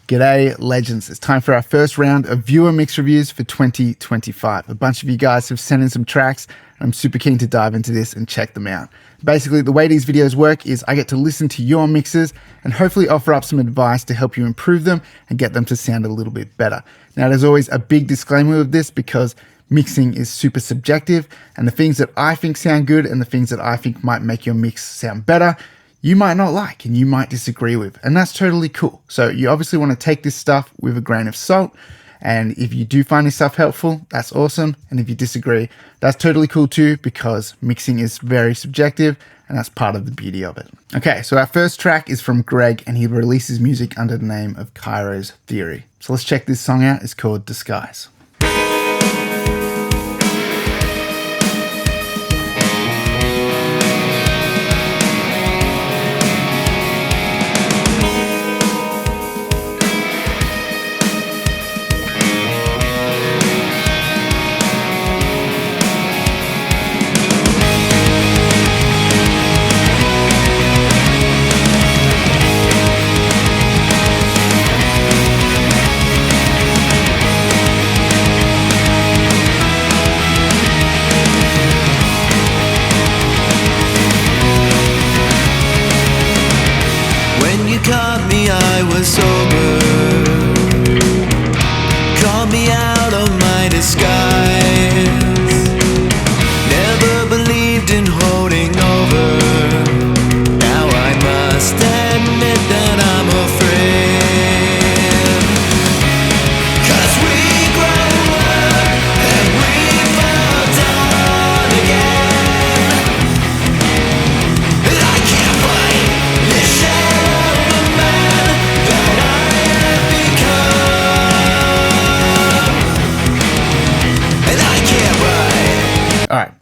G'day, legends. It's time for our first round of viewer mix reviews for 2025. A bunch of you guys have sent in some tracks. I'm super keen to dive into this and check them out. Basically, the way these videos work is I get to listen to your mixes and hopefully offer up some advice to help you improve them and get them to sound a little bit better. Now, there's always a big disclaimer with this because mixing is super subjective, and the things that I think sound good and the things that I think might make your mix sound better, you might not like and you might disagree with, and that's totally cool. So you obviously want to take this stuff with a grain of salt, and if you do find this stuff helpful, that's awesome, and if you disagree, that's totally cool too, because mixing is very subjective and that's part of the beauty of it. Okay, so our first track is from Greg, and he releases music under the name of Cairo's Theory. So let's check this song out. It's called Disguise.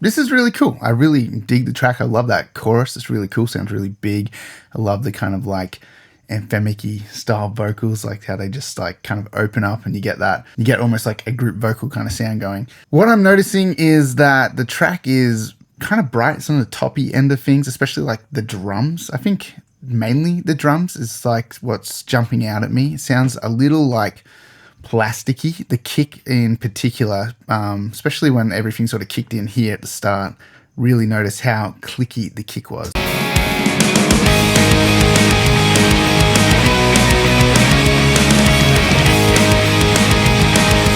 This is really cool. I really dig the track. I love that chorus. It's really cool. Sounds really big. I love the kind of like anthemic-y style vocals, like how they just like kind of open up and you get that. You get almost like a group vocal kind of sound going. What I'm noticing is that the track is kind of bright. It's on the toppy end of things, especially like the drums. I think mainly the drums is like what's jumping out at me. It sounds a little like plasticky. The kick in particular, especially when everything sort of kicked in here at the start, really noticed how clicky the kick was.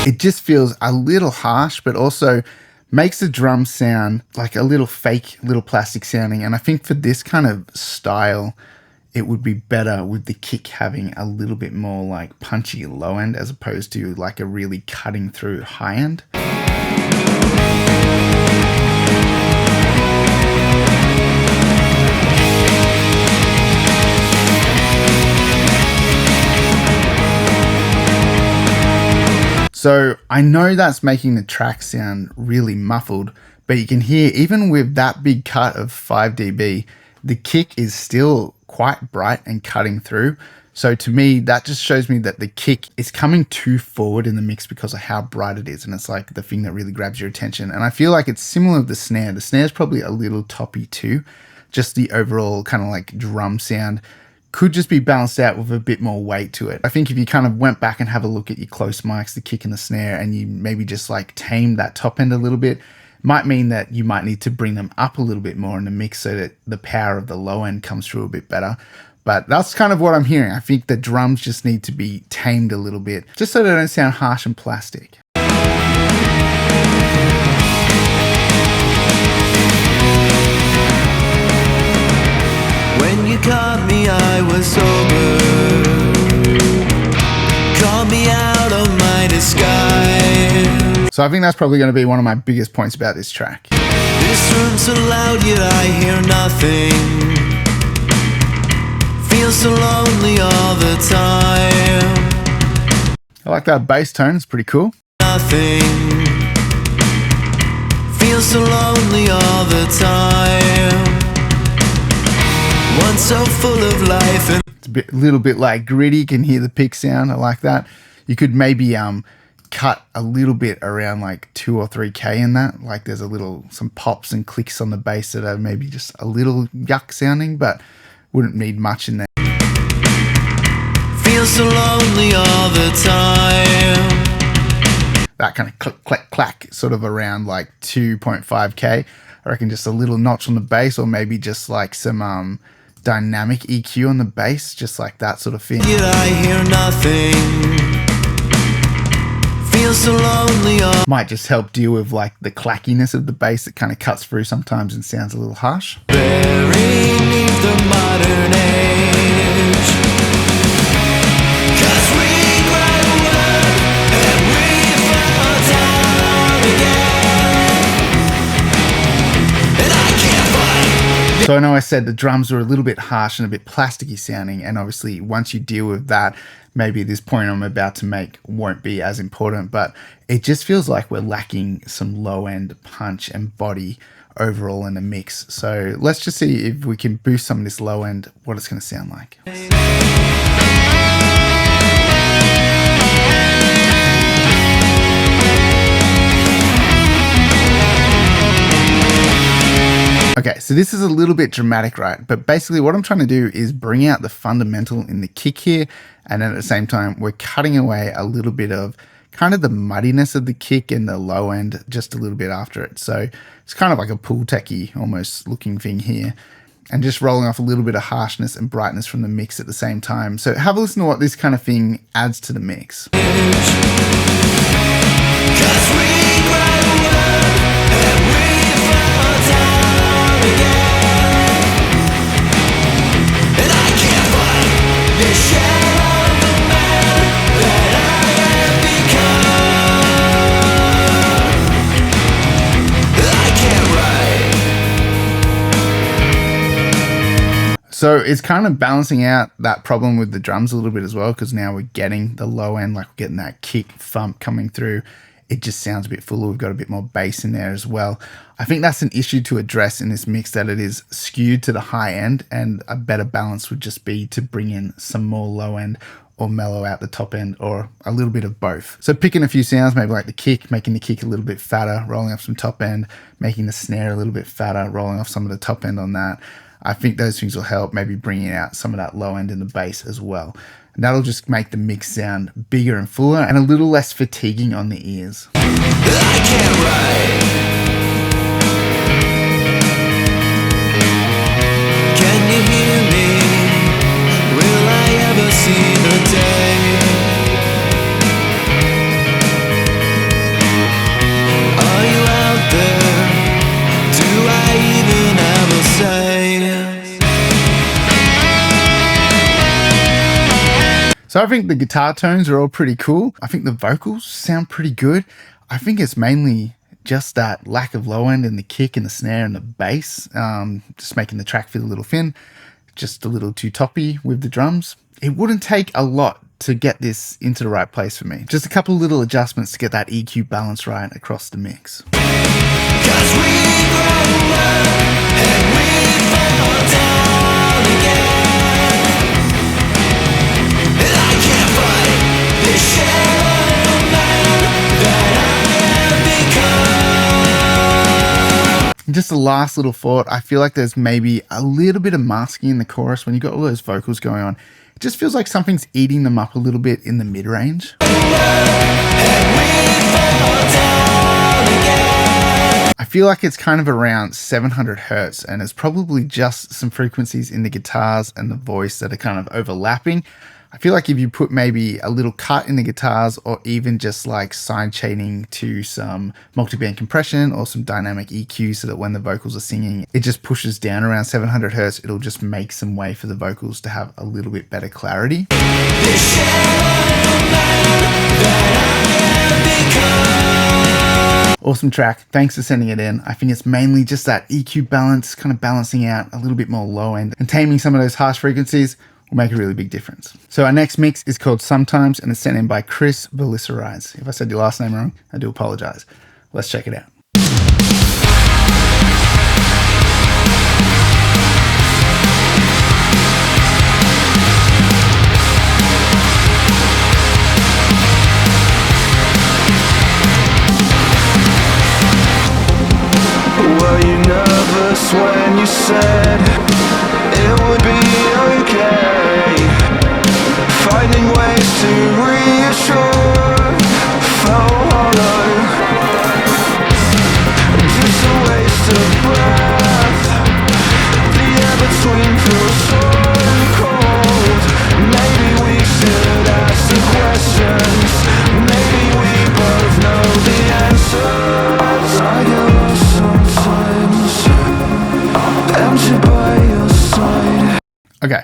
It just feels a little harsh, but also makes the drum sound like a little fake, little plastic sounding. And I think for this kind of style, it would be better with the kick having a little bit more like punchy low end as opposed to like a really cutting through high end. So I know that's making the track sound really muffled, but you can hear even with that big cut of 5 dB, the kick is still quite bright and cutting through. So to me, that just shows me that the kick is coming too forward in the mix because of how bright it is. And it's like the thing that really grabs your attention. And I feel like it's similar with the snare. The snare is probably a little toppy too. Just the overall kind of like drum sound could just be balanced out with a bit more weight to it. I think if you kind of went back and have a look at your close mics, the kick and the snare, and you maybe just like tamed that top end a little bit, might mean that you might need to bring them up a little bit more in the mix so that the power of the low end comes through a bit better. But that's kind of what I'm hearing. I think the drums just need to be tamed a little bit, just so they don't sound harsh and plastic. When you caught me, I was sober. Called me out of my disguise. So I think that's probably going to be one of my biggest points about this track. This room's so loud, yet I hear nothing. Feel so lonely all the time. I like that bass tone. It's pretty cool. Nothing. Feel so lonely all the time. One so full of life. And it's a little bit like gritty. You can hear the pick sound. I like that. You could maybe cut a little bit around like 2 or 3K in that. Like there's some pops and clicks on the bass that are maybe just a little yuck sounding, but wouldn't need much in there. Feel Feel so lonely all the time. That kind of click, clack, clack, sort of around like 2.5K. I reckon just a little notch on the bass, or maybe just like some dynamic EQ on the bass, just like that sort of thing. Yet I hear nothing. Feel so lonely all. Might just help deal with like the clackiness of the bass that kind of cuts through sometimes and sounds a little harsh. Buried beneath the modern age. 'Cause we grew up and we fell down again. And I can't fight. So I know I said the drums are a little bit harsh and a bit plasticky sounding, and obviously once you deal with that, maybe this point I'm about to make won't be as important, but it just feels like we're lacking some low end punch and body overall in the mix. So let's just see if we can boost some of this low end, what it's going to sound like. Okay, so this is a little bit dramatic, right? But basically what I'm trying to do is bring out the fundamental in the kick here, and then at the same time, we're cutting away a little bit of kind of the muddiness of the kick and the low end just a little bit after it. So it's kind of like a pool techie almost looking thing here, and just rolling off a little bit of harshness and brightness from the mix at the same time. So have a listen to what this kind of thing adds to the mix. 'Cause we grew up and we fell down again. And I can't fight this shell of the man that I have become. I can't write. So it's kind of balancing out that problem with the drums a little bit as well, because now we're getting the low end, like we're getting that kick thump coming through. It just sounds a bit fuller. We've got a bit more bass in there as well. I think that's an issue to address in this mix, that it is skewed to the high end, and a better balance would just be to bring in some more low end or mellow out the top end, or a little bit of both. So picking a few sounds, maybe like the kick, making the kick a little bit fatter, rolling off some top end, making the snare a little bit fatter, rolling off some of the top end on that. I think those things will help, maybe bringing out some of that low end in the bass as well. And that'll just make the mix sound bigger and fuller and a little less fatiguing on the ears. I can't write. Can you hear me? Will I ever see the day? Are you out there? Do I even ever say? So I think the guitar tones are all pretty cool. I think the vocals sound pretty good. I think it's mainly just that lack of low end in the kick and the snare and the bass, just making the track feel a little thin, just a little too toppy with the drums. It wouldn't take a lot to get this into the right place for me. Just a couple of little adjustments to get that EQ balance right across the mix. 'Cause we grew up and we fell down again. And I can't fight this shell of the man that I have become. Just a last little thought. I feel like there's maybe a little bit of masking in the chorus when you've got all those vocals going on. It just feels like something's eating them up a little bit in the mid-range. I feel like it's kind of around 700 hertz, and it's probably just some frequencies in the guitars and the voice that are kind of overlapping. I feel like if you put maybe a little cut in the guitars, or even just like side chaining to some multi-band compression or some dynamic EQ, so that when the vocals are singing, it just pushes down around 700 hertz. It'll just make some way for the vocals to have a little bit better clarity. Awesome track. Thanks for sending it in. I think it's mainly just that EQ balance, kind of balancing out a little bit more low end and taming some of those harsh frequencies will make a really big difference. So our next mix is called Sometimes, and it's sent in by Chris Velisarides. If I said your last name wrong, I do apologize. Let's check it out. Were you nervous when you said it would be okay? Finding ways ways to reassure. Felt hollow. Just a waste of breath. The air between feels so cold. Maybe we should ask the questions. Maybe we both know the answers. I get lost sometimes. Empty by your side. Okay,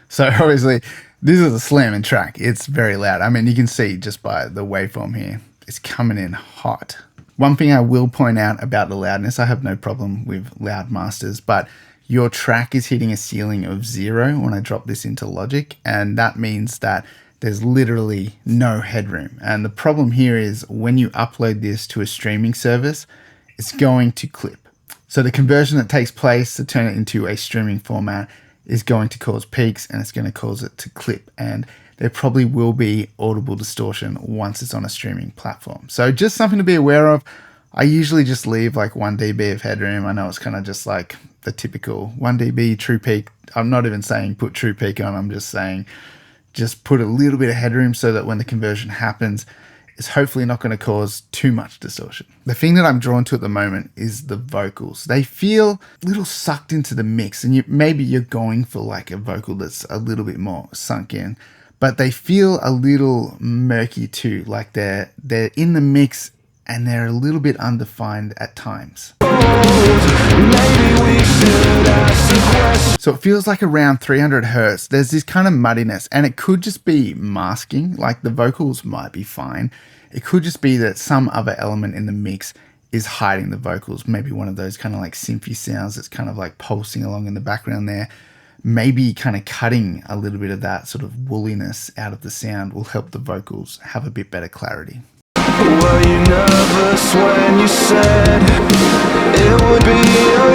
so obviously this is a slamming track. It's very loud. I mean, you can see just by the waveform here, it's coming in hot. One thing I will point out about the loudness, I have no problem with loud masters, but your track is hitting a ceiling of 0 when I drop this into Logic, and that means that there's literally no headroom. And the problem here is when you upload this to a streaming service, it's going to clip. So the conversion that takes place to turn it into a streaming format is going to cause peaks, and it's going to cause it to clip. And there probably will be audible distortion once it's on a streaming platform. So just something to be aware of. I usually just leave like 1 dB of headroom. I know it's kind of just like the typical 1 dB true peak. I'm not even saying put true peak on. I'm just saying just put a little bit of headroom so that when the conversion happens, it's hopefully not going to cause too much distortion. The thing that I'm drawn to at the moment is the vocals. They feel a little sucked into the mix, and maybe you're going for like a vocal that's a little bit more sunk in, but they feel a little murky too. Like they're in the mix and they're a little bit undefined at times. So it feels like around 300 Hertz, there's this kind of muddiness, and it could just be masking, like the vocals might be fine. It could just be that some other element in the mix is hiding the vocals. Maybe one of those kind of like synthy sounds that's kind of like pulsing along in the background there. Maybe kind of cutting a little bit of that sort of woolliness out of the sound will help the vocals have a bit better clarity. Were you nervous when you said it would be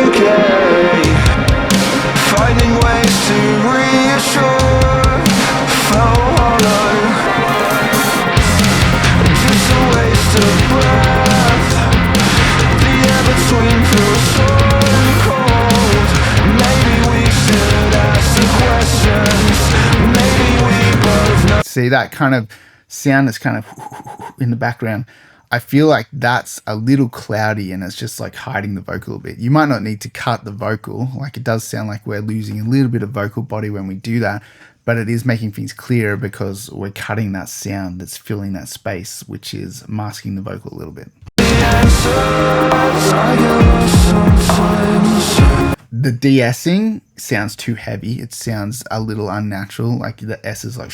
okay? Finding ways to reassure. Felt hollow. Just a waste of breath. The air between feels so cold. Maybe we should ask the questions. Maybe we both know. See that kind of sound that's kind of in the background? I feel like that's a little cloudy and it's just like hiding the vocal a bit. You might not need to cut the vocal. Like it does sound like we're losing a little bit of vocal body when we do that, but it is making things clearer because we're cutting that sound that's filling that space, which is masking the vocal a little bit. The de-essing sounds too heavy. It sounds a little unnatural. Like the S is like,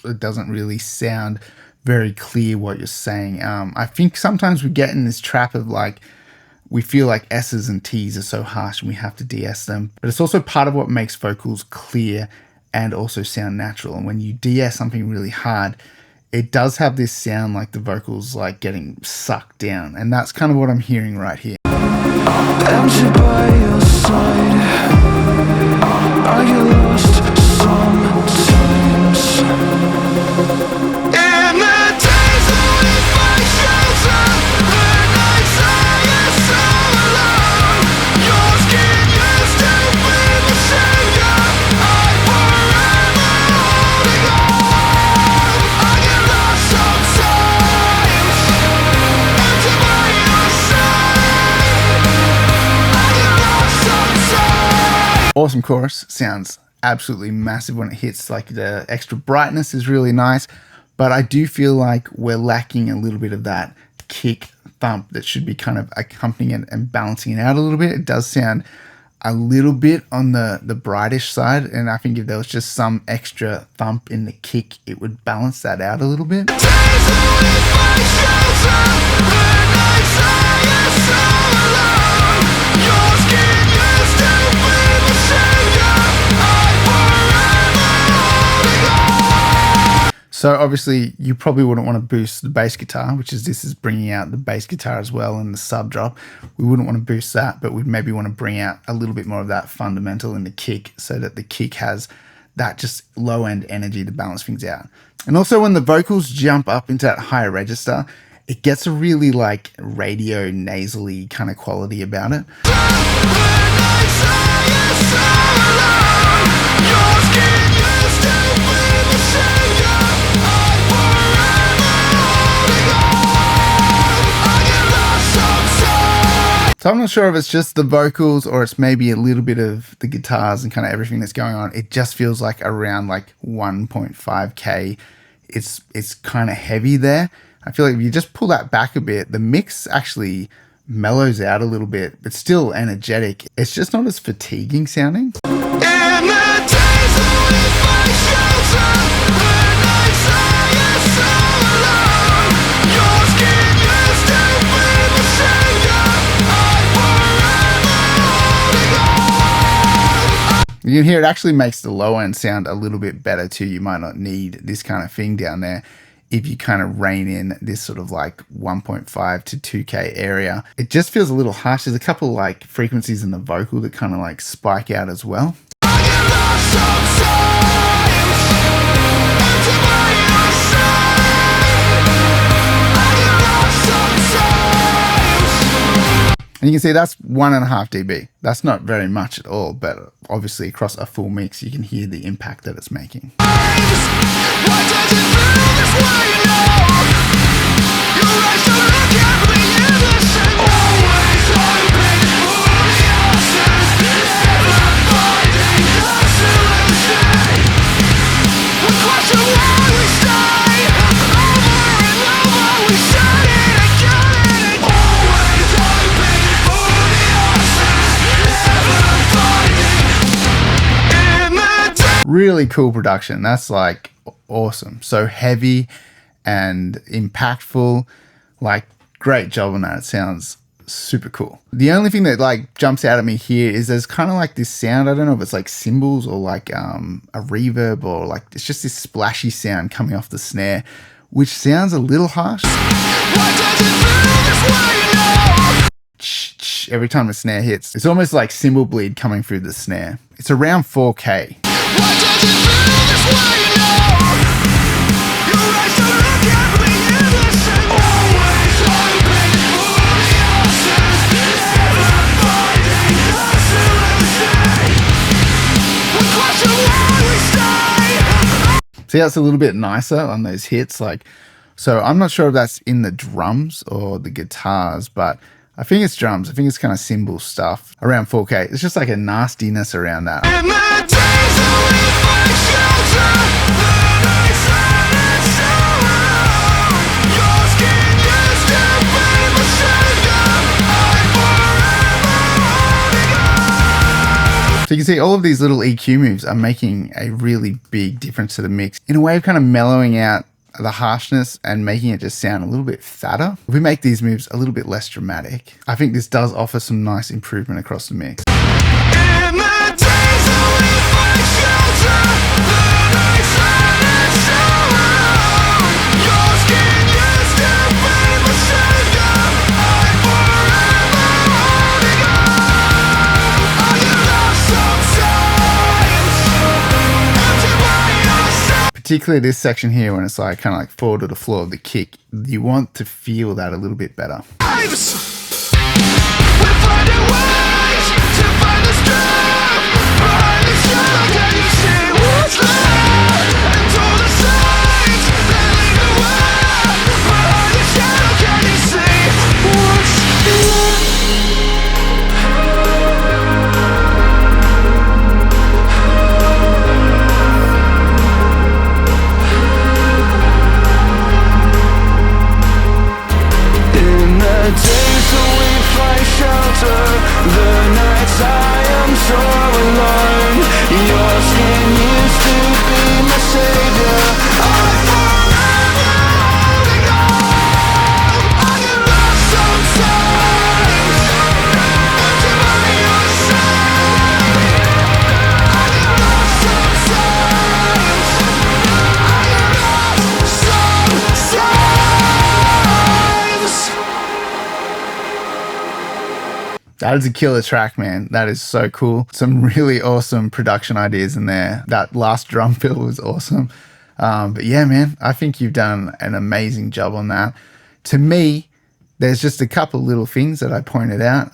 it doesn't really sound very clear what you're saying. I think sometimes we get in this trap of like, we feel like S's and T's are so harsh and we have to de-ess them. But it's also part of what makes vocals clear and also sound natural. And when you de-ess something really hard, it does have this sound like the vocals like getting sucked down. And that's kind of what I'm hearing right here. Empty by your side. I get lost sometimes. In the days when we find shelter, the nights I am so alone. Your skin used to be the savior. I'm forever holding on. I get lost sometimes. Empty by your side. I get lost sometimes. Awesome chorus. Sounds absolutely massive when it hits. Like the extra brightness is really nice. But I do feel like we're lacking a little bit of that kick thump that should be kind of accompanying it and balancing it out a little bit. It does sound a little bit on the brightish side, and I think if there was just some extra thump in the kick, it would balance that out a little bit. So obviously you probably wouldn't want to boost the bass guitar, which is this is bringing out the bass guitar as well and the sub drop. We wouldn't want to boost that, but we'd maybe want to bring out a little bit more of that fundamental in the kick so that the kick has that just low end energy to balance things out. And also when the vocals jump up into that higher register, it gets a really like radio nasally kind of quality about it. So I'm not sure if it's just the vocals or it's maybe a little bit of the guitars and kind of everything that's going on. It just feels like around like 1.5K. It's kind of heavy there. I feel like if you just pull that back a bit, the mix actually mellows out a little bit, but still energetic. It's just not as fatiguing sounding. In the days when we find shelter, the nights I am so alone. Your skin used to be the savior. I'm forever holding on. You can hear it actually makes the low end sound a little bit better too. You might not need this kind of thing down there if you kind of rein in this sort of like 1.5 to 2K area. It just feels a little harsh. There's a couple of like frequencies in the vocal that kind of like spike out as well. I get lost sometimes into my own side. I get lost sometimes. And you can see that's 1.5 dB. That's not very much at all, but obviously across a full mix, you can hear the impact that it's making. Why does it feel this way now? Your eyes don't look at me innocent. Always hoping for the answers, never finding the solution. We question why we stay. Over and over we said it again and again. Always hoping for the answers, never finding. In the day. Really cool production. That's like awesome. So heavy and impactful. Like, great job on that. It sounds super cool. The only thing that like jumps out at me here is there's kind of like this sound. I don't know if it's like cymbals or like a reverb, or like it's just this splashy sound coming off the snare, which sounds a little harsh. Why does it feel this way now? Every time the snare hits, it's almost like cymbal bleed coming through the snare. It's around 4K. Why does it feel this way now? Your eyes don't look at me innocent. Always hoping for the answers, never finding the solution. We question why we stay. See, that's a little bit nicer on those hits. Like, so I'm not sure if that's in the drums or the guitars, but I think it's drums. I think it's kind of cymbal stuff around 4K. It's just like a nastiness around that. In the days when we find shelter, the nights I am so alone. Your skin used to be my savior. I'm forever holding on. So you can see all of these little EQ moves are making a really big difference to the mix in a way of kind of mellowing out the harshness and making it just sound a little bit fatter. If we make these moves a little bit less dramatic, I think this does offer some nice improvement across the mix. In the days when we find shelter, the nights I am so alone. Your skin used to be my savior. I'm forever holding on. I get lost sometimes into my own side. Particularly this section here when it's like kind of like forward to the floor of the kick, you want to feel that a little bit better. We're finding ways to find the strength behind the shadow. Can you see what's left? And all the signs that lead the way behind the shadow. Can you see what's left? In the days when we find shelter, the nights I am so alone. Your skin used to be my savior. I'm forever holding on. I get lost sometimes into my own side. I get lost sometimes. I get lost sometimes. That is a killer track, man. That is so cool. Some really awesome production ideas in there. That last drum fill was awesome. But yeah, man, I think you've done an amazing job on that. To me, there's just a couple little things that I pointed out.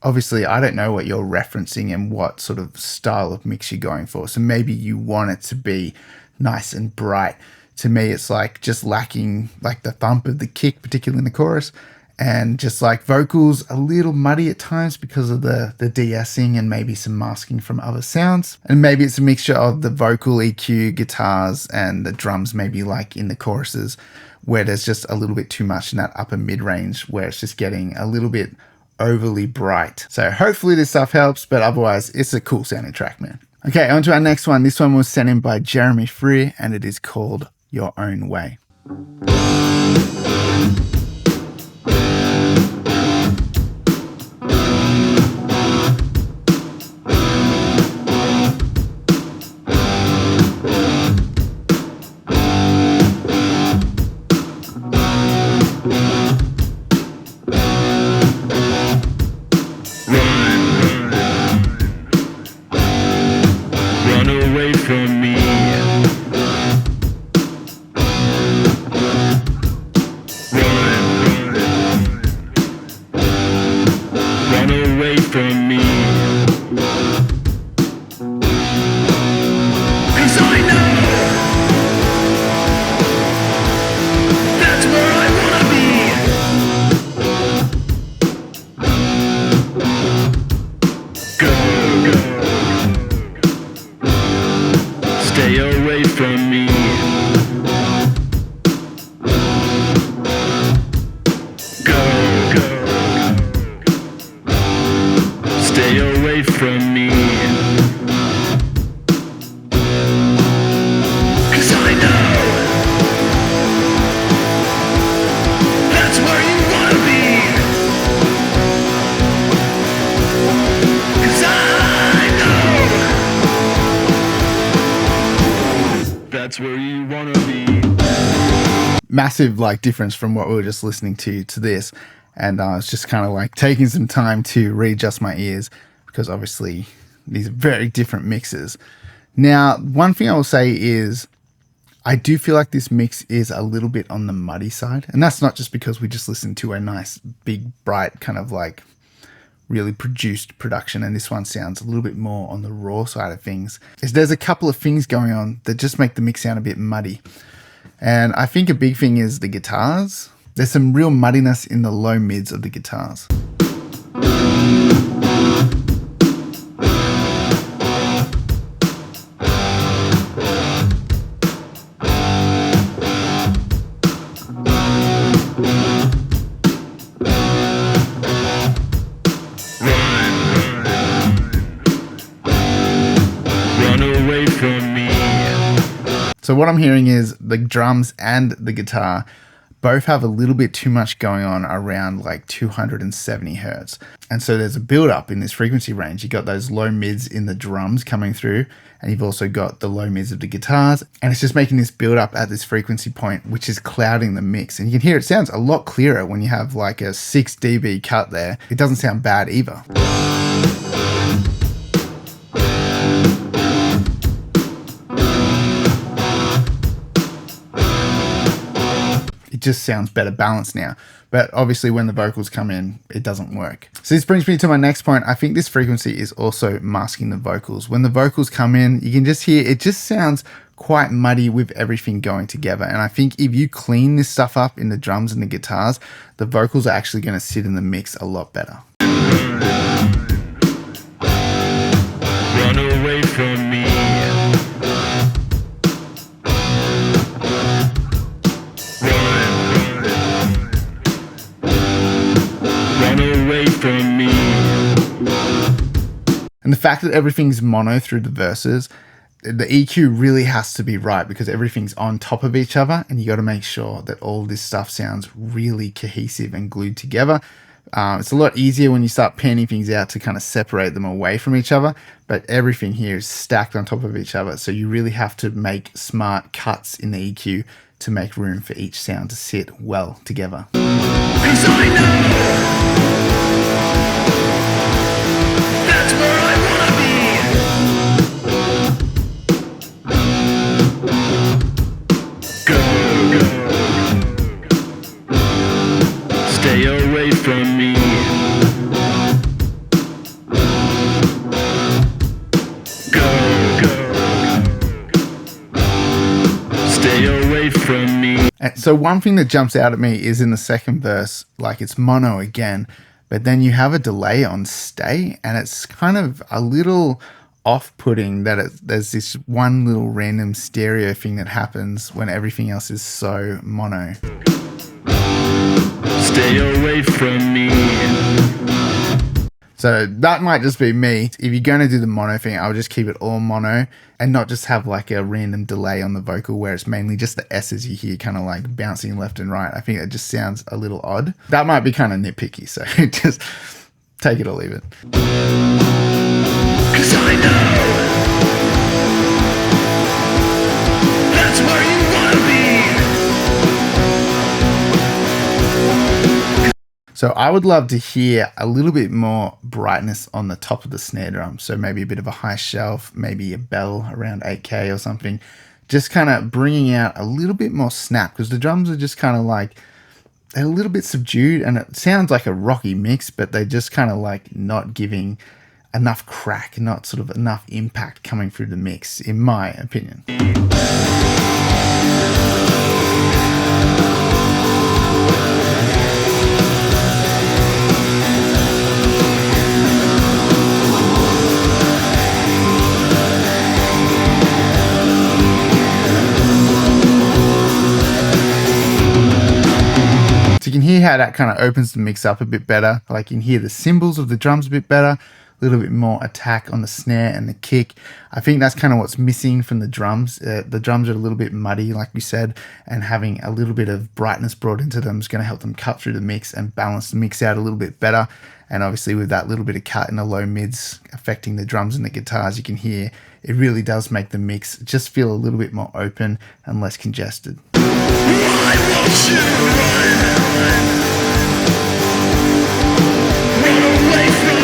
Obviously, I don't know what you're referencing and what sort of style of mix you're going for. So maybe you want it to be nice and bright. To me, it's like just lacking like the thump of the kick, particularly in the chorus, and just like vocals a little muddy at times because of the de-essing and maybe some masking from other sounds. And maybe it's a mixture of the vocal EQ, guitars, and the drums, maybe like in the choruses, where there's just a little bit too much in that upper mid-range where it's just getting a little bit overly bright. So hopefully this stuff helps, but otherwise it's a cool sounding track, man. Okay, on to our next one. This one was sent in by Jeremy Freer, and it is called Your Own Way. That's where you wanna be. Massive like difference from what we were just listening to this, and I was just kind of like taking some time to readjust my ears because obviously these are very different mixes. Now, one thing I will say is I do feel like this mix is a little bit on the muddy side, and that's not just because we just listened to a nice big bright kind of like really produced production, and this one sounds a little bit more on the raw side of things. There's a couple of things going on that just make the mix sound a bit muddy, and I think a big thing is the guitars. There's some real muddiness in the low mids of the guitars. So what I'm hearing is the drums and the guitar both have a little bit too much going on around like 270 hertz. And so there's a build up in this frequency range. You got those low mids in the drums coming through, and you've also got the low mids of the guitars. And it's just making this build up at this frequency point, which is clouding the mix. And you can hear it sounds a lot clearer when you have like a 6 dB cut there. It doesn't sound bad either. It just sounds better balanced now. But obviously when the vocals come in, it doesn't work. So this brings me to my next point. I think this frequency is also masking the vocals. When the vocals come in, you can just hear, it just sounds quite muddy with everything going together. And I think if you clean this stuff up in the drums and the guitars, the vocals are actually going to sit in the mix a lot better. Run away from me. From me. And the fact that everything's mono through the verses, the EQ really has to be right because everything's on top of each other, and you got to make sure that all this stuff sounds really cohesive and glued together. It's a lot easier when you start panning things out to kind of separate them away from each other, but everything here is stacked on top of each other, so you really have to make smart cuts in the EQ to make room for each sound to sit well together. 'Cause I know that's where I wanna be. Go. Stay away from me. Go. Stay away from me. And so one thing that jumps out at me is in the second verse, like it's mono again, but then you have a delay on stay, and it's kind of a little off-putting that there's this one little random stereo thing that happens when everything else is so mono. Stay away from me. So that might just be me. If you're going to do the mono thing, I'll just keep it all mono and not just have like a random delay on the vocal where it's mainly just the S's you hear kind of like bouncing left and right. I think it just sounds a little odd. That might be kind of nitpicky, so just take it or leave it. 'Cause I know that's where you wanna be. So I would love to hear a little bit more brightness on the top of the snare drum. So maybe a bit of a high shelf, maybe a bell around 8K or something. Just kind of bringing out a little bit more snap, because the drums are just kind of like, they're a little bit subdued and it sounds like a rocky mix, but they're just kind of like not giving enough crack, not sort of enough impact coming through the mix, in my opinion. So you can hear how that kind of opens the mix up a bit better. Like you can hear the cymbals of the drums a bit better, a little bit more attack on the snare and the kick. I think that's kind of what's missing from the drums. The drums are a little bit muddy, like we said, and having a little bit of brightness brought into them is going to help them cut through the mix and balance the mix out a little bit better. And obviously with that little bit of cut in the low mids affecting the drums and the guitars, you can hear it really does make the mix just feel a little bit more open and less congested. Why won't you run away from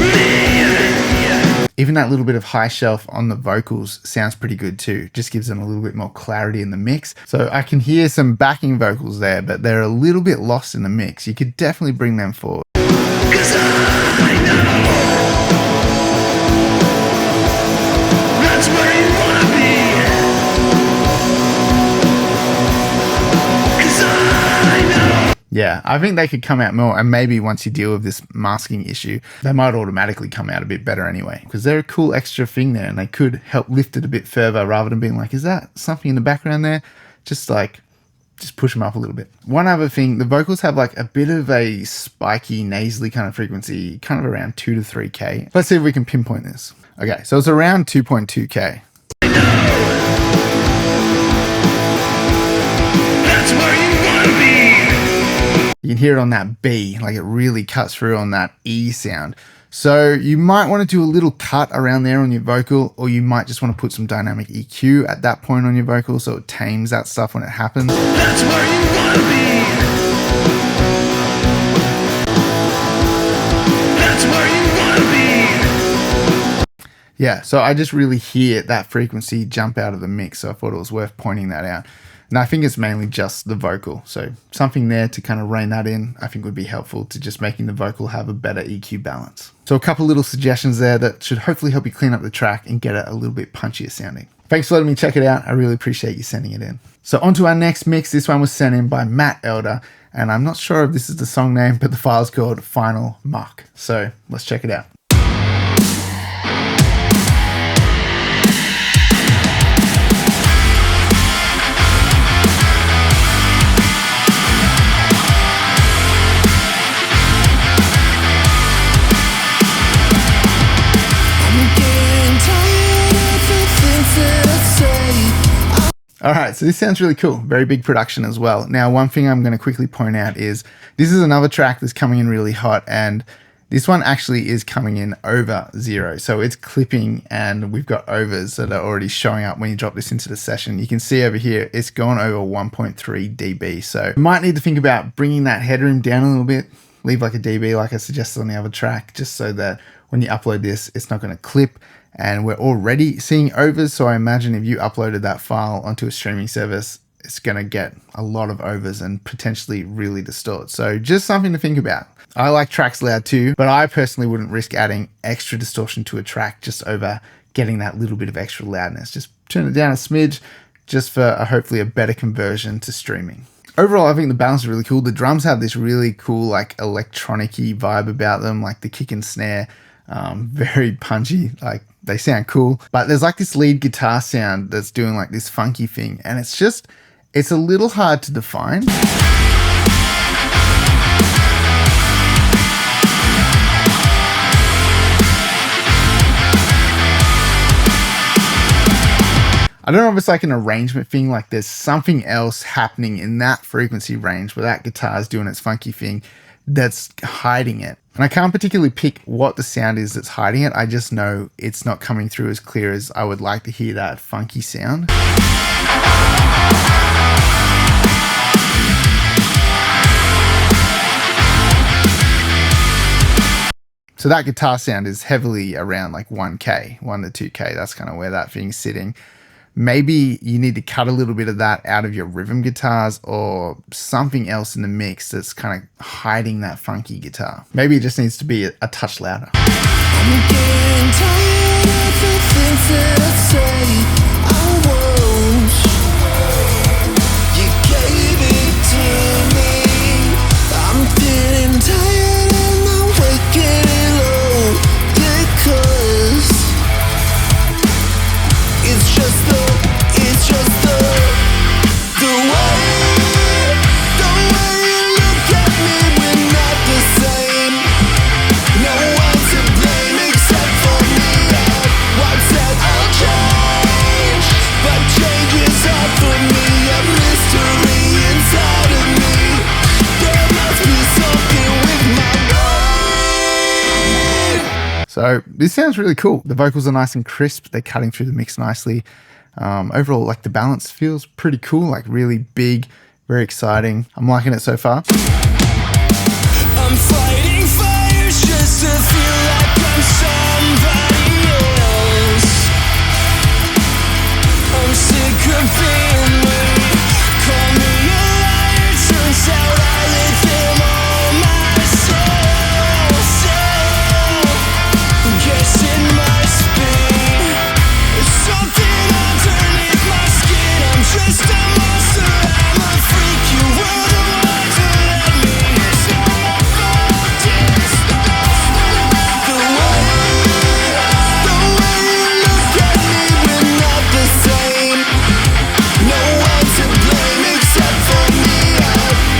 me? Even that little bit of high shelf on the vocals sounds pretty good too. Just gives them a little bit more clarity in the mix. So I can hear some backing vocals there, but they're a little bit lost in the mix. You could definitely bring them forward. 'Cause I know that's where you wanna be. 'Cause I know. Yeah, I think they could come out more, and maybe once you deal with this masking issue, they might automatically come out a bit better anyway, because they're a cool extra thing there and they could help lift it a bit further rather than being like, is that something in the background there? Just push them up a little bit. One other thing, the vocals have like a bit of a spiky, nasally kind of frequency, kind of around 2 to 3K. Let's see if we can pinpoint this. Okay, so it's around 2.2K. That's where you wanna be. You can hear it on that B, like it really cuts through on that E sound. So you might want to do a little cut around there on your vocal, or you might just want to put some dynamic EQ at that point on your vocal so it tames that stuff when it happens. That's where you wanna be. That's where you wanna be. Yeah, so I just really hear that frequency jump out of the mix, so I thought it was worth pointing that out. And I think it's mainly just the vocal. So something there to kind of rein that in, I think would be helpful to just making the vocal have a better EQ balance. So a couple little suggestions there that should hopefully help you clean up the track and get it a little bit punchier sounding. Thanks for letting me check it out. I really appreciate you sending it in. So on to our next mix. This one was sent in by Matt Elder, and I'm not sure if this is the song name, but the file's called Final Muck. So let's check it out. All right, so this sounds really cool. Very big production as well. Now, one thing I'm going to quickly point out is this is another track that's coming in really hot, and this one actually is coming in over 0. So it's clipping, and we've got overs that are already showing up when you drop this into the session. You can see over here, it's gone over 1.3 dB. So you might need to think about bringing that headroom down a little bit, leave like a dB like I suggested on the other track, just so that when you upload this, it's not going to clip. And we're already seeing overs, so I imagine if you uploaded that file onto a streaming service, it's going to get a lot of overs and potentially really distort. So just something to think about. I like tracks loud too, but I personally wouldn't risk adding extra distortion to a track just over getting that little bit of extra loudness. Just turn it down a smidge, just for hopefully a better conversion to streaming. Overall, I think the balance is really cool. The drums have this really cool, like electronic-y vibe about them, like the kick and snare, very punchy, like they sound cool. But there's like this lead guitar sound that's doing like this funky thing, and it's a little hard to define. I don't know if it's like an arrangement thing, like there's something else happening in that frequency range where that guitar is doing its funky thing that's hiding it. And I can't particularly pick what the sound is that's hiding it. I just know it's not coming through as clear as I would like to hear that funky sound. So that guitar sound is heavily around like 1K, 1 to 2K. That's kind of where that thing's sitting. Maybe you need to cut a little bit of that out of your rhythm guitars or something else in the mix that's kind of hiding that funky guitar. Maybe it just needs to be a touch louder. I'm getting tired of the things that I say I won't. You gave it to me. I'm getting tired and I'm waking low because it's just the way you look at me, we're not the same. No one to blame except for me. What's that? I'll change, but change is hard for me. A mystery inside of me. There must be something with my brain. So this sounds really cool. The vocals are nice and crisp. They're cutting through the mix nicely. Overall, like the balance feels pretty cool, like really big, very exciting. I'm liking it so far. I'm fighting fires just to feel like I'm somebody else. I'm sick of being me. Call me a liar, turns out I let them all myself. Guessing must be something underneath my skin. I'm just a monster, I'm a freak. You were the one to let me. It's not my fault, it's the way you look at me, we're not the same. No one to blame except for me.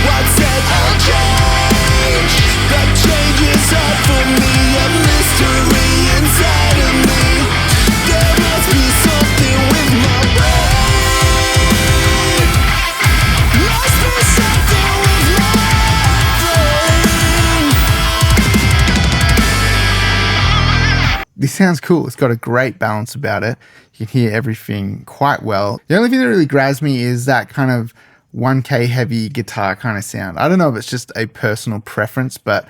What's that? I'll change, but change is hard for me. A mystery inside of me. There must be something with my brain. Must be something with my brain. This sounds cool. It's got a great balance about it. You can hear everything quite well. The only thing that really grabs me is that kind of 1K heavy guitar kind of sound. I don't know if it's just a personal preference, but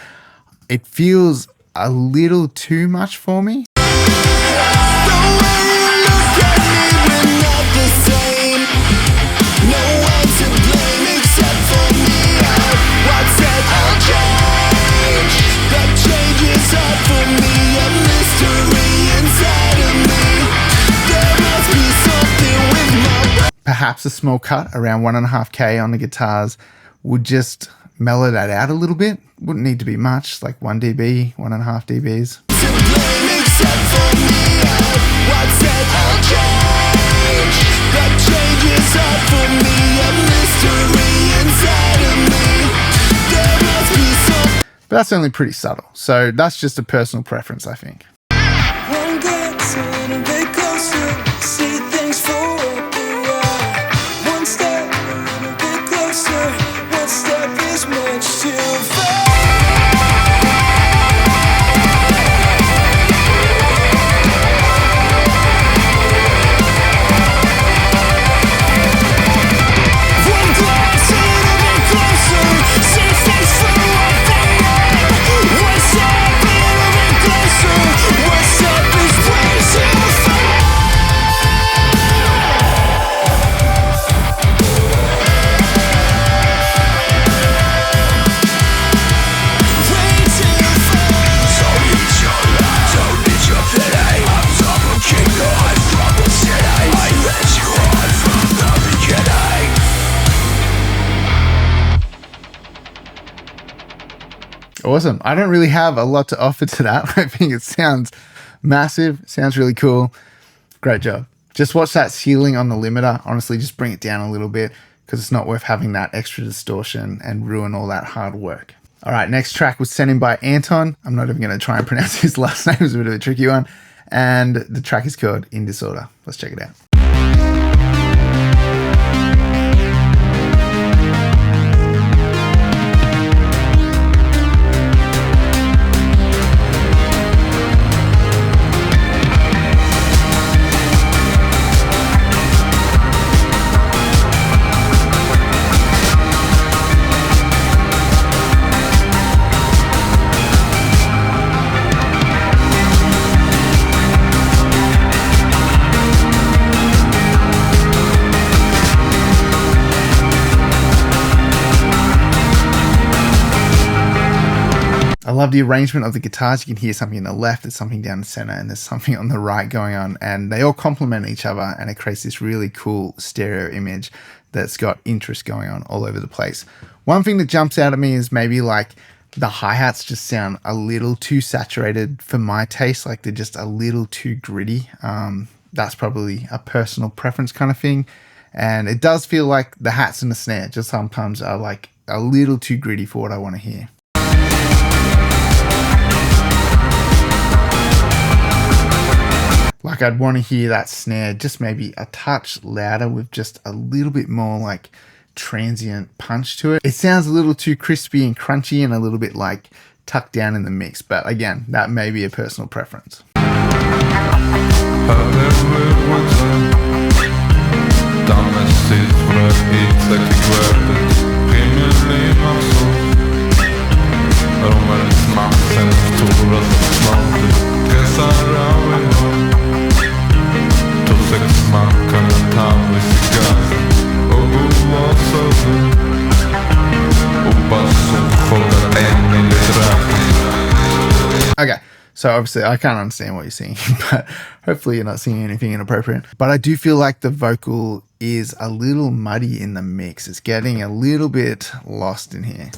it feels a little too much for me. The way you look at me, we're not the same. No one to blame except for me. What's that? I'll change, but change is hard for me. A mystery inside of me. There must be something with my brain. Perhaps a small cut around 1.5K on the guitars would just mellow that out a little bit. Wouldn't need to be much, like 1 dB, 1.5 dBs. To blame except for me. What's that? I'll change, but change is hard for me. A mystery inside of me. There must be something. But that's only pretty subtle. So that's just a personal preference, I think. One glance, a little bit closer, see things for what they are. One step, a little bit closer. One step is much too far. One glance, a little bit closer, see things for what they are. One step, a little bit closer. One step is way too far. Awesome. I don't really have a lot to offer to that. I think it sounds massive. Sounds really cool. Great job. Just watch that ceiling on the limiter. Honestly, just bring it down a little bit because it's not worth having that extra distortion and ruin all that hard work. All right, next track was sent in by Anton. I'm not even going to try and pronounce his last name. It's a bit of a tricky one. And the track is called In Disorder. Let's check it out. I love the arrangement of the guitars. You can hear something on the left, there's something down the center, and there's something on the right going on, and they all complement each other, and it creates this really cool stereo image that's got interest going on all over the place. One thing that jumps out at me is maybe like the hi-hats just sound a little too saturated for my taste, like they're just a little too gritty. That's probably a personal preference kind of thing, and it does feel like the hats and the snare just sometimes are like a little too gritty for what I want to hear. Like I'd want to hear that snare just maybe a touch louder with just a little bit more like transient punch to it. It sounds a little too crispy and crunchy and a little bit like tucked down in the mix, but again, that may be a personal preference. Okay, so obviously I can't understand what you're singing, but hopefully you're not singing anything inappropriate. But I do feel like the vocal is a little muddy in the mix. It's getting a little bit lost in here.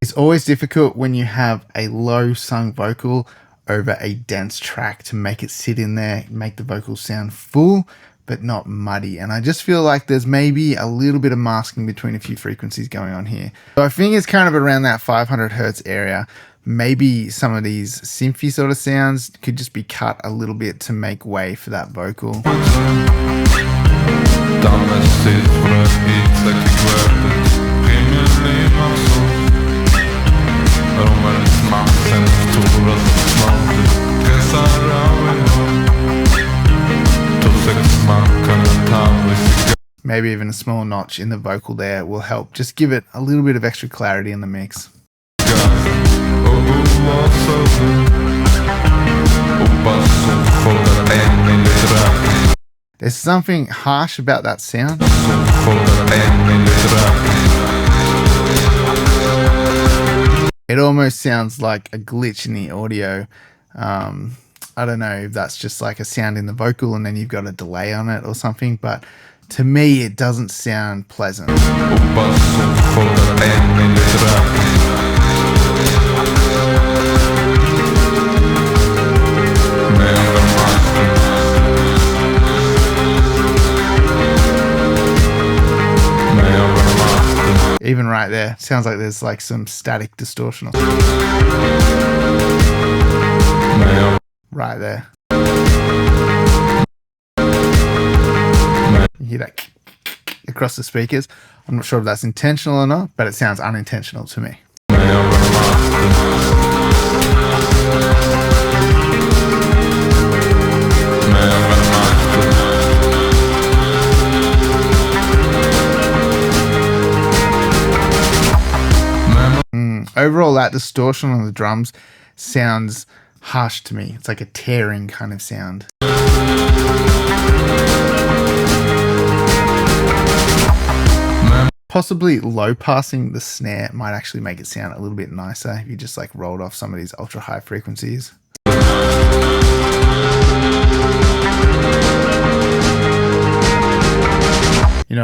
It's always difficult when you have a low sung vocal over a dense track to make it sit in there, make the vocal sound full, but not muddy. And I just feel like there's maybe a little bit of masking between a few frequencies going on here. So I think it's kind of around that 500 hertz area. Maybe some of these synthy sort of sounds could just be cut a little bit to make way for that vocal. Maybe even a small notch in the vocal there will help just give it a little bit of extra clarity in the mix. There's something harsh about that sound. It almost sounds like a glitch in the audio. I don't know if that's just like a sound in the vocal and then you've got a delay on it or something, but to me it doesn't sound pleasant. Even right there, sounds like there's like some static distortion. Right there. You hear that across the speakers. I'm not sure if that's intentional or not, but it sounds unintentional to me. Overall, that distortion on the drums sounds harsh to me. It's like a tearing kind of sound. Possibly low passing the snare might actually make it sound a little bit nicer if you just like rolled off some of these ultra high frequencies.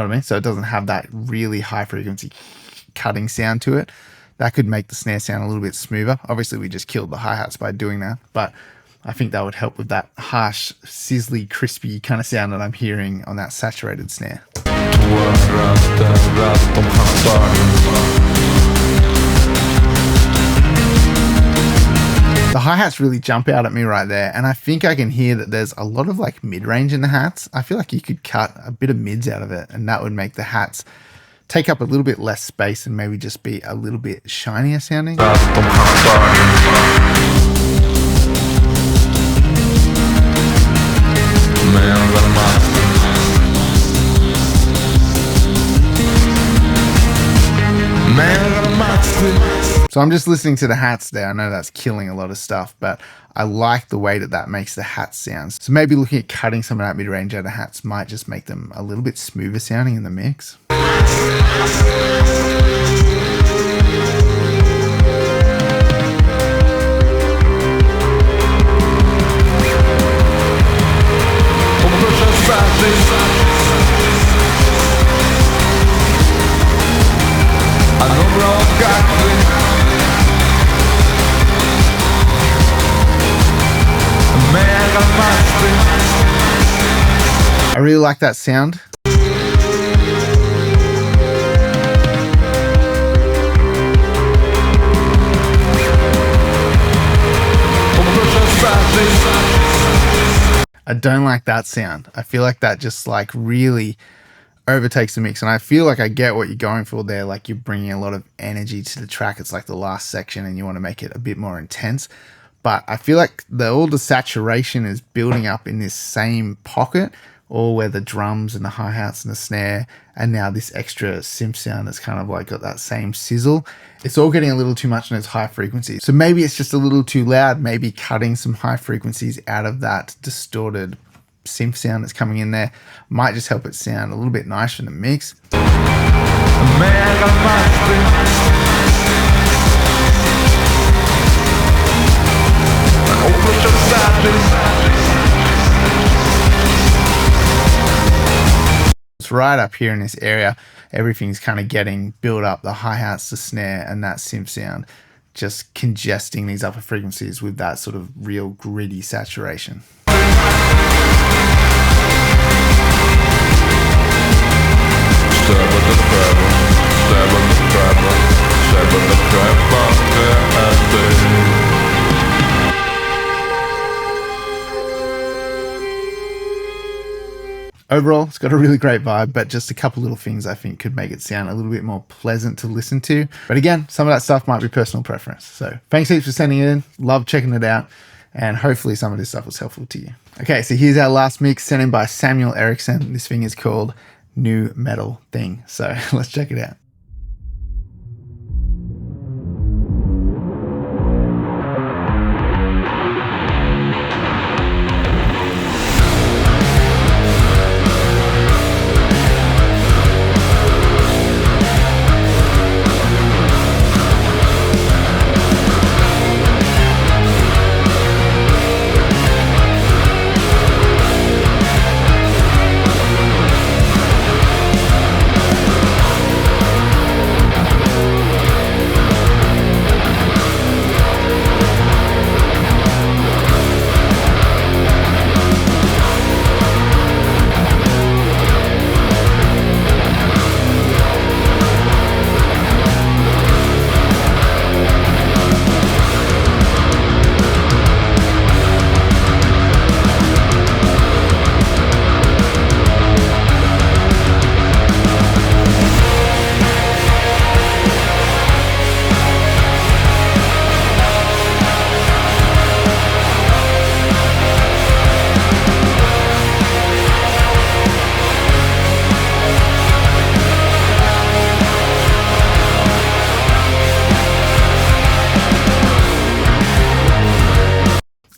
know what I mean? So it doesn't have that really high frequency cutting sound to it. That could make the snare sound a little bit smoother. Obviously, we just killed the hi-hats by doing that, but I think that would help with that harsh, sizzly, crispy kind of sound that I'm hearing on that saturated snare. The hi-hats really jump out at me right there, and I think I can hear that there's a lot of like mid-range in the hats. I feel like you could cut a bit of mids out of it, and that would make the hats take up a little bit less space and maybe just be a little bit shinier sounding. So I'm just listening to the hats there. I know that's killing a lot of stuff, but I like the way that that makes the hats sound. So maybe looking at cutting some of that mid-range out of the hats might just make them a little bit smoother sounding in the mix. I really like that sound. I don't like that sound. I feel like that just like really overtakes the mix, and I feel like I get what you're going for there. Like you're bringing a lot of energy to the track. It's like the last section and you want to make it a bit more intense, but I feel like all the saturation is building up in this same pocket, all where the drums and the hi-hats and the snare, and now this extra synth sound that's kind of like got that same sizzle. It's all getting a little too much in its high frequencies. So maybe it's just a little too loud. Maybe cutting some high frequencies out of that distorted synth sound that's coming in there might just help it sound a little bit nicer in the mix. It's right up here in this area. Everything's kind of getting built up, the hi-hats, the snare, and that synth sound, just congesting these upper frequencies with that sort of real gritty saturation. Overall, it's got a really great vibe, but just a couple little things I think could make it sound a little bit more pleasant to listen to. But again, some of that stuff might be personal preference. So thanks heaps for sending it in. Love checking it out. And hopefully some of this stuff was helpful to you. Okay, so here's our last mix sent in by Samuel Eriksson. This thing is called New Metal Thing. So let's check it out.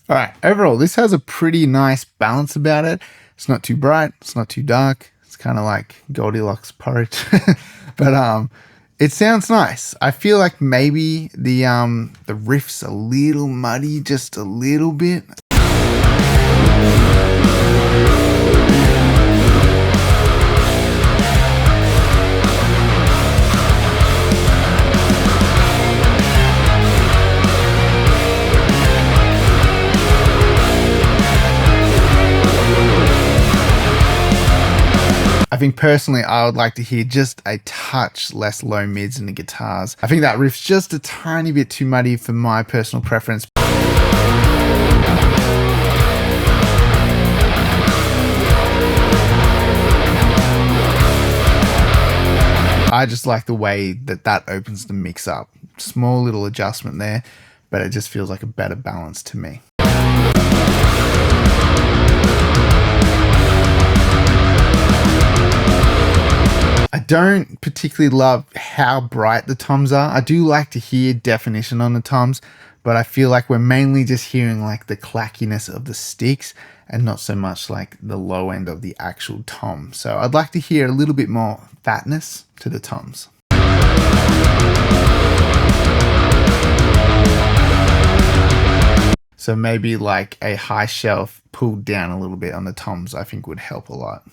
All right, overall, this has a pretty nice balance about it. It's not too bright, it's not too dark. It's kind of like Goldilocks porridge, but it sounds nice. I feel like maybe the riff's a little muddy, just a little bit. I think personally I would like to hear just a touch less low mids in the guitars. I think that riff's just a tiny bit too muddy for my personal preference. I just like the way that opens the mix up. Small little adjustment there, but it just feels like a better balance to me. I don't particularly love how bright the toms are. I do like to hear definition on the toms, but I feel like we're mainly just hearing like the clackiness of the sticks and not so much like the low end of the actual tom. So I'd like to hear a little bit more fatness to the toms. So maybe like a high shelf pulled down a little bit on the toms, I think would help a lot.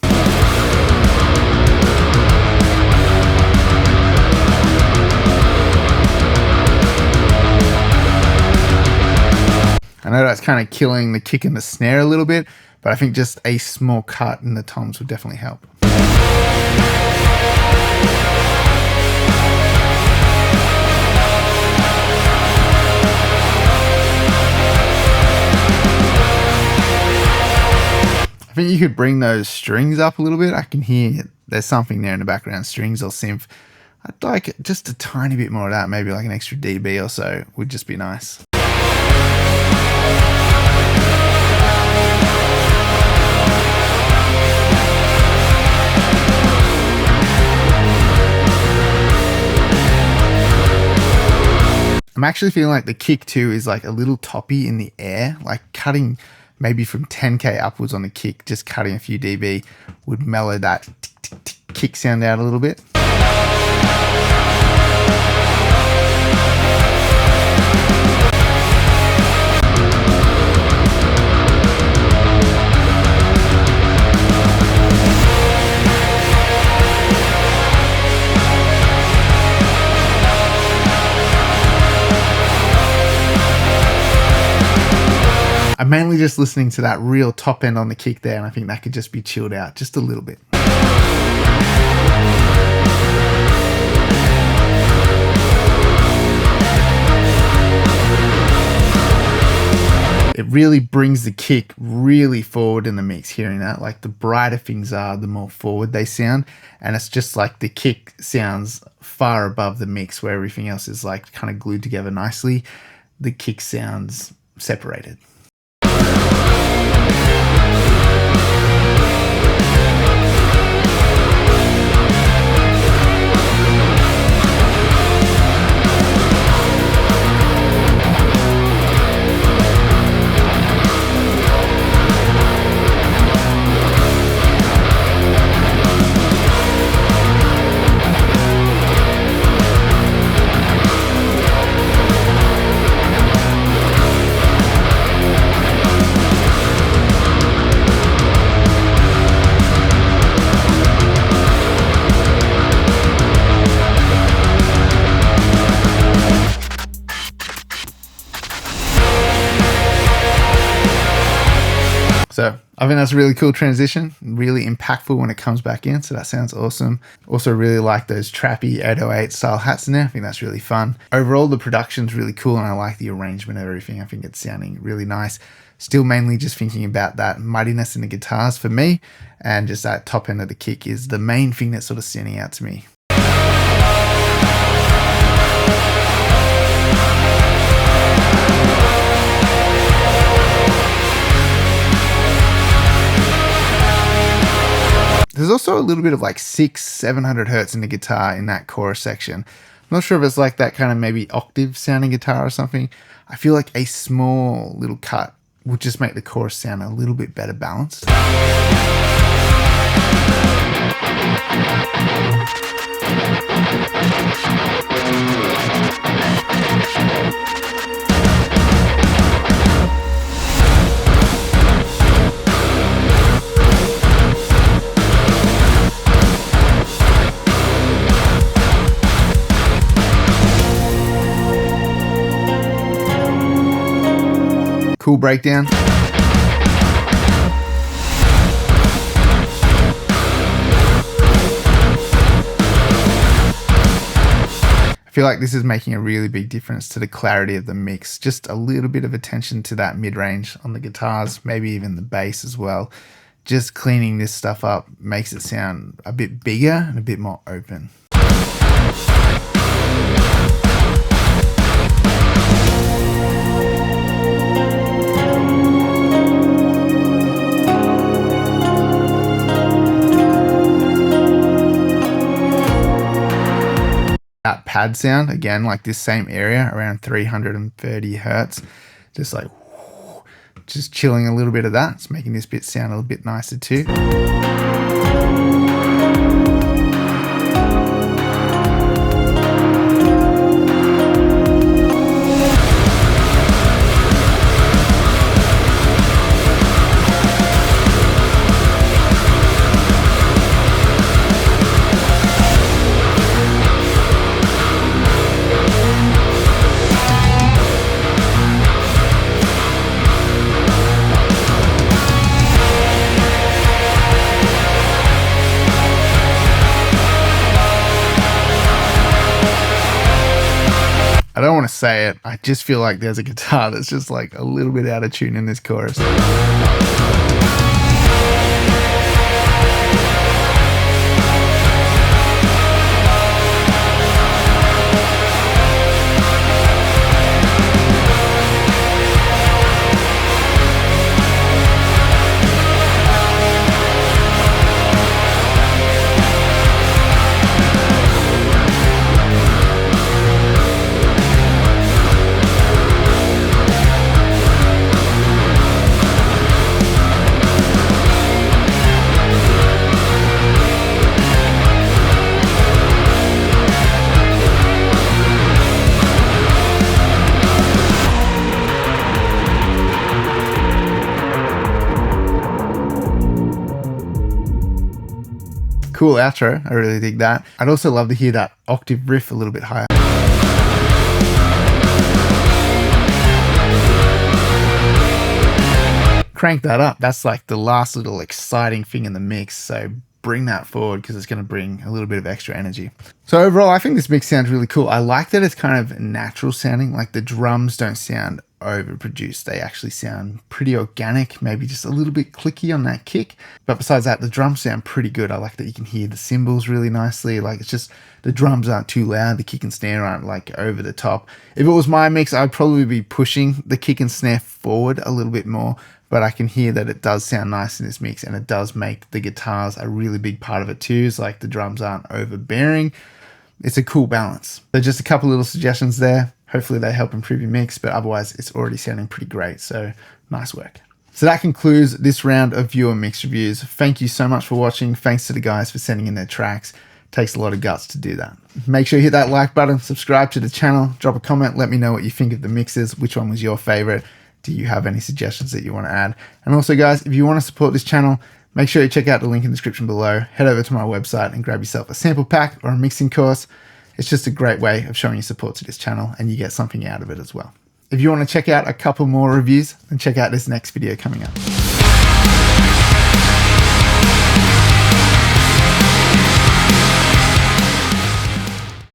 I know that's kind of killing the kick and the snare a little bit, but I think just a small cut in the toms would definitely help. I think you could bring those strings up a little bit. I can hear there's something there in the background, strings or synth. I'd like just a tiny bit more of that, maybe like an extra dB or so would just be nice. I'm actually feeling like the kick too is like a little toppy in the air, like cutting maybe from 10k upwards on the kick, just cutting a few dB would mellow that kick sound out a little bit. I'm mainly just listening to that real top end on the kick there, and I think that could just be chilled out just a little bit. It really brings the kick really forward in the mix, hearing that. Like the brighter things are, the more forward they sound, and it's just like the kick sounds far above the mix where everything else is like kind of glued together nicely. The kick sounds separated. So I think that's a really cool transition, really impactful when it comes back in. So that sounds awesome. Also really like those trappy 808 style hats in there. I think that's really fun. Overall, the production's really cool and I like the arrangement of everything. I think it's sounding really nice. Still mainly just thinking about that muddiness in the guitars for me, and just that top end of the kick is the main thing that's sort of standing out to me. There's also a little bit of like 600-700 hertz in the guitar in that chorus section. I'm not sure if it's like that kind of maybe octave sounding guitar or something. I feel like a small little cut would just make the chorus sound a little bit better balanced. Cool breakdown. I feel like this is making a really big difference to the clarity of the mix. Just a little bit of attention to that mid-range on the guitars, maybe even the bass as well. Just cleaning this stuff up makes it sound a bit bigger and a bit more open. That pad sound, again, like this same area around 330 hertz, just like just chilling a little bit of that. It's making this bit sound a little bit nicer too. I don't want to say it, I just feel like there's a guitar that's just like a little bit out of tune in this chorus. Cool outro, I really dig that. I'd also love to hear that octave riff a little bit higher. Crank that up. That's like the last little exciting thing in the mix. So bring that forward because it's going to bring a little bit of extra energy. So overall, I think this mix sounds really cool. I like that it's kind of natural sounding. Like the drums don't sound overproduced. They actually sound pretty organic, maybe just a little bit clicky on that kick. But besides that, the drums sound pretty good. I like that you can hear the cymbals really nicely. Like it's just, the drums aren't too loud. The kick and snare aren't like over the top. If it was my mix, I'd probably be pushing the kick and snare forward a little bit more. But I can hear that it does sound nice in this mix, and it does make the guitars a really big part of it too. It's like the drums aren't overbearing. It's a cool balance. So just a couple little suggestions there. Hopefully they help improve your mix, but otherwise it's already sounding pretty great. So nice work. So that concludes this round of viewer mix reviews. Thank you so much for watching. Thanks to the guys for sending in their tracks. It takes a lot of guts to do that. Make sure you hit that like button, subscribe to the channel, drop a comment, let me know what you think of the mixes, which one was your favorite. Do you have any suggestions that you want to add? And also guys, if you want to support this channel, make sure you check out the link in the description below. Head over to my website and grab yourself a sample pack or a mixing course. It's just a great way of showing your support to this channel, and you get something out of it as well. If you want to check out a couple more reviews, then check out this next video coming up.